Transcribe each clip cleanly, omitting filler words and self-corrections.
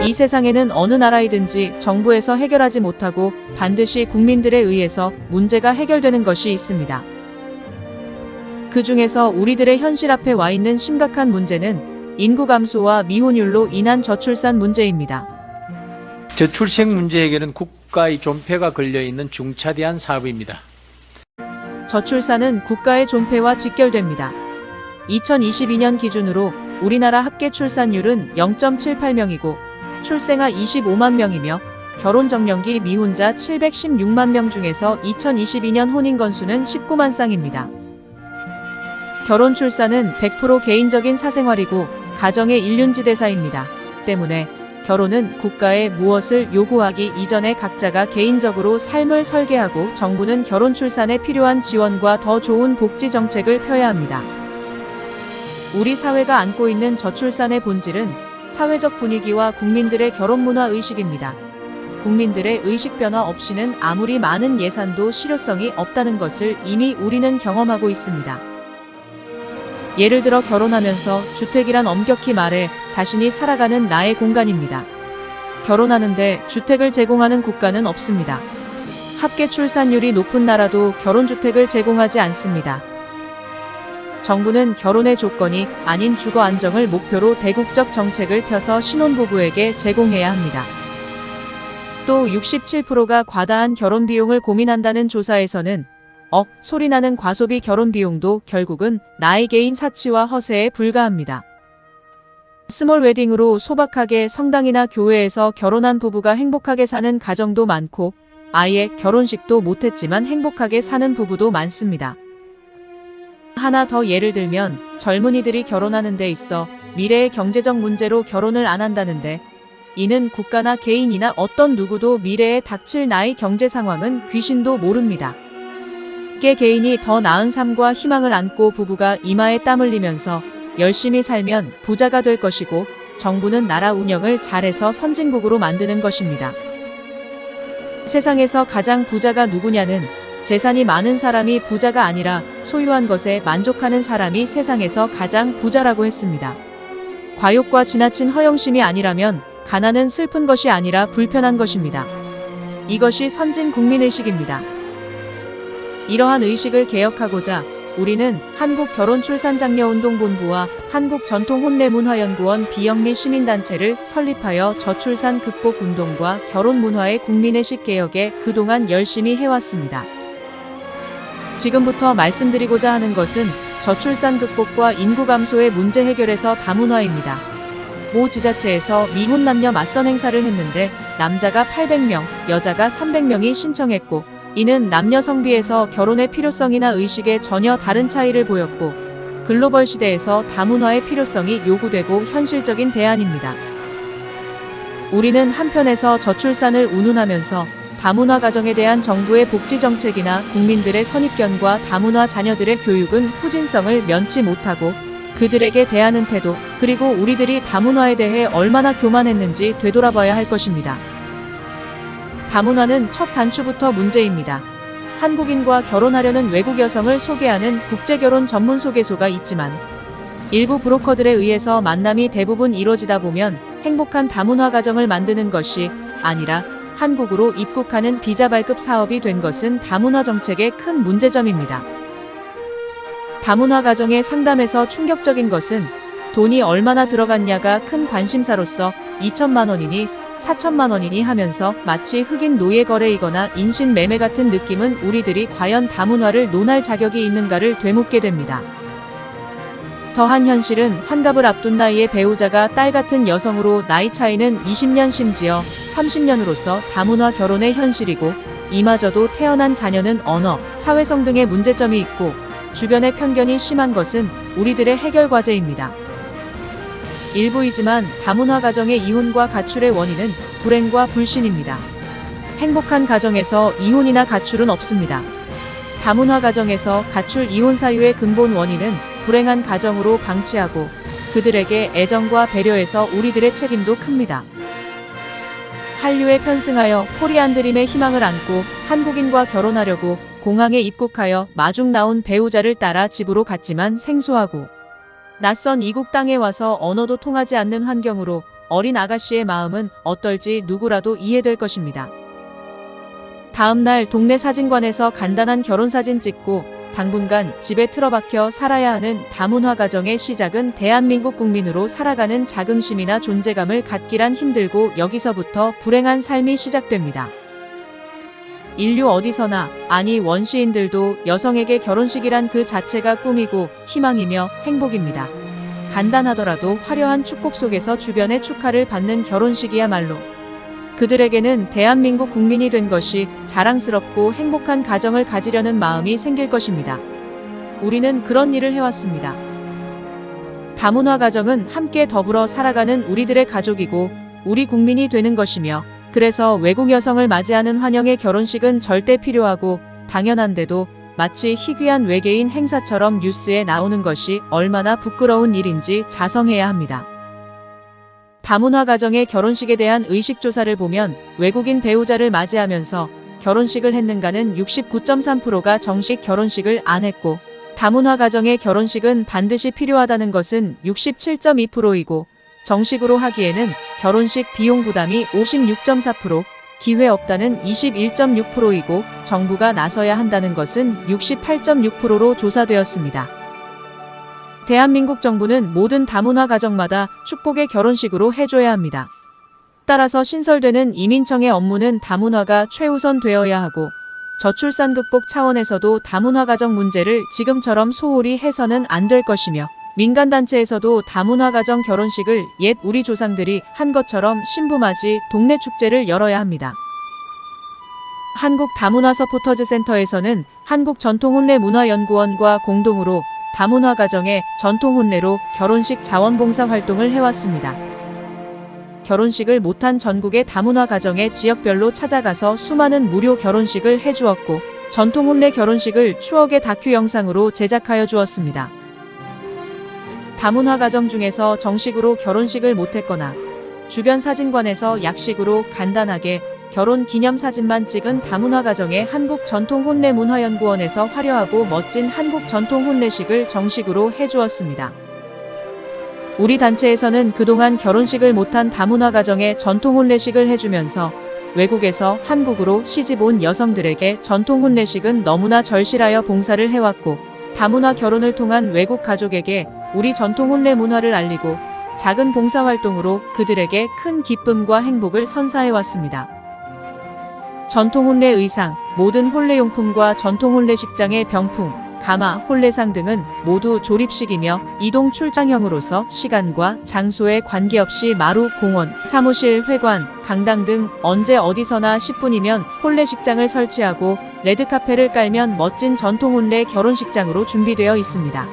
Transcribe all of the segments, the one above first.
이 세상에는 어느 나라이든지 정부에서 해결하지 못하고 반드시 국민들에 의해서 문제가 해결되는 것이 있습니다. 그 중에서 우리들의 현실 앞에 와 있는 심각한 문제는 인구 감소와 미혼율로 인한 저출산 문제입니다. 저출생 문제 해결은 국가의 존폐가 걸려있는 중차대한 사업입니다. 저출산은 국가의 존폐와 직결됩니다. 2022년 기준으로 우리나라 합계 출산율은 0.78명이고 출생아 25만 명이며 결혼 적령기 미혼자 716만 명 중에서 2022년 혼인 건수는 19만 쌍입니다. 결혼 출산은 100% 개인적인 사생활이고 가정의 일륜지대사입니다. 때문에 결혼은 국가에 무엇을 요구하기 이전에 각자가 개인적으로 삶을 설계하고 정부는 결혼 출산에 필요한 지원과 더 좋은 복지 정책을 펴야 합니다. 우리 사회가 안고 있는 저출산의 본질은 사회적 분위기와 국민들의 결혼 문화 의식입니다. 국민들의 의식 변화 없이는 아무리 많은 예산도 실효성이 없다는 것을 이미 우리는 경험하고 있습니다. 예를 들어 결혼하면서 주택이란 엄격히 말해 자신이 살아가는 나의 공간입니다. 결혼하는데 주택을 제공하는 국가는 없습니다. 합계 출산율이 높은 나라도 결혼주택을 제공하지 않습니다. 정부는 결혼의 조건이 아닌 주거 안정을 목표로 대국적 정책을 펴서 신혼부부에게 제공해야 합니다. 또 67%가 과다한 결혼 비용을 고민한다는 조사에서는 소리나는 과소비 결혼 비용도 결국은 나의 개인 사치와 허세에 불과합니다. 스몰 웨딩으로 소박하게 성당이나 교회에서 결혼한 부부가 행복하게 사는 가정도 많고 아예 결혼식도 못했지만 행복하게 사는 부부도 많습니다. 하나 더 예를 들면 젊은이들이 결혼하는 데 있어 미래의 경제적 문제로 결혼을 안 한다는데 이는 국가나 개인이나 어떤 누구도 미래에 닥칠 나의 경제 상황은 귀신도 모릅니다. 개개인이 더 나은 삶과 희망을 안고 부부가 이마에 땀 흘리면서 열심히 살면 부자가 될 것이고 정부는 나라 운영을 잘해서 선진국으로 만드는 것입니다. 세상에서 가장 부자가 누구냐는 재산이 많은 사람이 부자가 아니라 소유한 것에 만족하는 사람이 세상에서 가장 부자라고 했습니다. 과욕과 지나친 허영심이 아니라면 가난은 슬픈 것이 아니라 불편한 것입니다. 이것이 선진 국민의식입니다. 이러한 의식을 개혁하고자 우리는 한국결혼출산장려운동본부와 한국전통혼례문화연구원 비영리 시민단체를 설립하여 저출산 극복 운동과 결혼문화의 국민의식 개혁에 그동안 열심히 해왔습니다. 지금부터 말씀드리고자 하는 것은 저출산 극복과 인구 감소의 문제 해결에서 다문화입니다. 모 지자체에서 미혼 남녀 맞선 행사를 했는데 남자가 800명, 여자가 300명이 신청했고 이는 남녀 성비에서 결혼의 필요성이나 의식에 전혀 다른 차이를 보였고 글로벌 시대에서 다문화의 필요성이 요구되고 현실적인 대안입니다. 우리는 한편에서 저출산을 운운하면서 다문화 가정에 대한 정부의 복지 정책이나 국민들의 선입견과 다문화 자녀들의 교육은 후진성을 면치 못하고 그들에게 대하는 태도, 그리고 우리들이 다문화에 대해 얼마나 교만했는지 되돌아봐야 할 것입니다. 다문화는 첫 단추부터 문제입니다. 한국인과 결혼하려는 외국 여성을 소개하는 국제결혼 전문 소개소가 있지만 일부 브로커들에 의해서 만남이 대부분 이루어지다 보면 행복한 다문화 가정을 만드는 것이 아니라 한국으로 입국하는 비자 발급 사업이 된 것은 다문화 정책의 큰 문제점입니다. 다문화 가정의 상담에서 충격적인 것은 돈이 얼마나 들어갔냐가 큰 관심사로서 2천만 원이니 4천만 원이니 하면서 마치 흑인 노예 거래이거나 인신 매매 같은 느낌은 우리들이 과연 다문화를 논할 자격이 있는가를 되묻게 됩니다. 더한 현실은 환갑을 앞둔 나이에 배우자가 딸 같은 여성으로 나이 차이는 20년 심지어 30년으로서 다문화 결혼의 현실이고 이마저도 태어난 자녀는 언어, 사회성 등의 문제점이 있고 주변의 편견이 심한 것은 우리들의 해결 과제입니다. 일부이지만 다문화 가정의 이혼과 가출의 원인은 불행과 불신입니다. 행복한 가정에서 이혼이나 가출은 없습니다. 다문화 가정에서 가출 이혼 사유의 근본 원인은 불행한 가정으로 방치하고 그들에게 애정과 배려에서 우리들의 책임도 큽니다. 한류에 편승하여 코리안 드림의 희망을 안고 한국인과 결혼하려고 공항에 입국하여 마중 나온 배우자를 따라 집으로 갔지만 생소하고 낯선 이국 땅에 와서 언어도 통하지 않는 환경으로 어린 아가씨의 마음은 어떨지 누구라도 이해될 것입니다. 다음 날 동네 사진관에서 간단한 결혼사진 찍고 당분간 집에 틀어박혀 살아야 하는 다문화 가정의 시작은 대한민국 국민으로 살아가는 자긍심이나 존재감을 갖기란 힘들고 여기서부터 불행한 삶이 시작됩니다. 인류 어디서나, 아니 원시인들도 여성에게 결혼식이란 그 자체가 꿈이고 희망이며 행복입니다. 간단하더라도 화려한 축복 속에서 주변의 축하를 받는 결혼식이야말로 그들에게는 대한민국 국민이 된 것이 자랑스럽고 행복한 가정을 가지려는 마음이 생길 것입니다. 우리는 그런 일을 해왔습니다. 다문화 가정은 함께 더불어 살아가는 우리들의 가족이고 우리 국민이 되는 것이며, 그래서 외국 여성을 맞이하는 환영의 결혼식은 절대 필요하고 당연한데도 마치 희귀한 외계인 행사처럼 뉴스에 나오는 것이 얼마나 부끄러운 일인지 자성해야 합니다. 다문화 가정의 결혼식에 대한 의식조사를 보면 외국인 배우자를 맞이하면서 결혼식을 했는가는 69.3%가 정식 결혼식을 안 했고, 다문화 가정의 결혼식은 반드시 필요하다는 것은 67.2%이고 정식으로 하기에는 결혼식 비용 부담이 56.4%, 기회 없다는 21.6%이고 정부가 나서야 한다는 것은 68.6%로 조사되었습니다. 대한민국 정부는 모든 다문화 가정마다 축복의 결혼식으로 해줘야 합니다. 따라서 신설되는 이민청의 업무는 다문화가 최우선 되어야 하고, 저출산 극복 차원에서도 다문화 가정 문제를 지금처럼 소홀히 해서는 안 될 것이며, 민간단체에서도 다문화 가정 결혼식을 옛 우리 조상들이 한 것처럼 신부맞이 동네 축제를 열어야 합니다. 한국 다문화 서포터즈 센터에서는 한국전통혼례문화연구원과 공동으로 다문화 가정의 전통혼례로 결혼식 자원봉사 활동을 해왔습니다. 결혼식을 못한 전국의 다문화 가정의 지역별로 찾아가서 수많은 무료 결혼식을 해주었고, 전통혼례 결혼식을 추억의 다큐 영상으로 제작하여 주었습니다. 다문화 가정 중에서 정식으로 결혼식을 못했거나 주변 사진관에서 약식으로 간단하게 결혼 기념사진만 찍은 다문화 가정의 한국전통혼례문화연구원에서 화려하고 멋진 한국전통혼례식을 정식으로 해주었습니다. 우리 단체에서는 그동안 결혼식을 못한 다문화 가정의 전통혼례식을 해주면서 외국에서 한국으로 시집 온 여성들에게 전통혼례식은 너무나 절실하여 봉사를 해왔고, 다문화 결혼을 통한 외국 가족에게 우리 전통혼례 문화를 알리고 작은 봉사활동으로 그들에게 큰 기쁨과 행복을 선사해왔습니다. 전통혼례 의상, 모든 혼례용품과 전통혼례식장의 병풍, 가마, 혼례상 등은 모두 조립식이며 이동 출장형으로서 시간과 장소에 관계없이 마루, 공원, 사무실, 회관, 강당 등 언제 어디서나 10분이면 혼례식장을 설치하고 레드카펫을 깔면 멋진 전통혼례 결혼식장으로 준비되어 있습니다.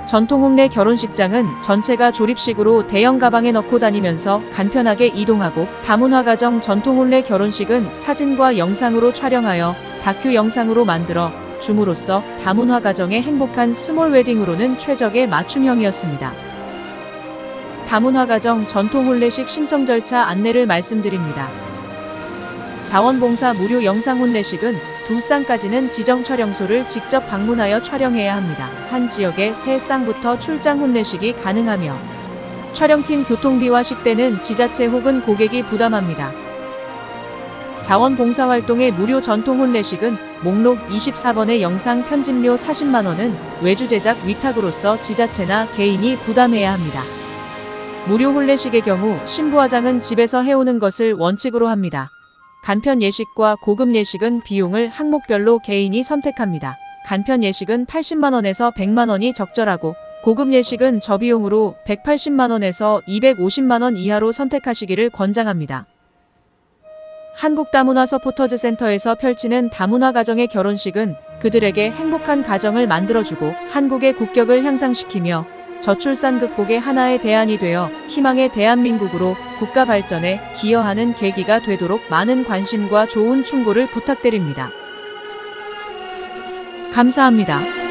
전통혼례 결혼식장은 전체가 조립식으로 대형 가방에 넣고 다니면서 간편하게 이동하고, 다문화 가정 전통혼례 결혼식은 사진과 영상으로 촬영하여 다큐 영상으로 만들어 줌으로써 다문화 가정의 행복한 스몰 웨딩으로는 최적의 맞춤형이었습니다. 다문화 가정 전통혼례식 신청 절차 안내를 말씀드립니다. 자원봉사 무료 영상 혼례식은 두 쌍까지는 지정 촬영소를 직접 방문하여 촬영해야 합니다. 한 지역에 세 쌍부터 출장 혼례식이 가능하며, 촬영팀 교통비와 식대는 지자체 혹은 고객이 부담합니다. 자원봉사활동의 무료 전통혼례식은 목록 24번의 영상 편집료 40만원은 외주 제작 위탁으로서 지자체나 개인이 부담해야 합니다. 무료 혼례식의 경우 신부화장은 집에서 해오는 것을 원칙으로 합니다. 간편 예식과 고급 예식은 비용을 항목별로 개인이 선택합니다. 간편 예식은 80만원에서 100만원이 적절하고, 고급 예식은 저비용으로 180만원에서 250만원 이하로 선택하시기를 권장합니다. 한국 다문화 서포터즈 센터에서 펼치는 다문화 가정의 결혼식은 그들에게 행복한 가정을 만들어주고 한국의 국격을 향상시키며 저출산 극복의 하나의 대안이 되어 희망의 대한민국으로 국가 발전에 기여하는 계기가 되도록 많은 관심과 좋은 충고를 부탁드립니다. 감사합니다.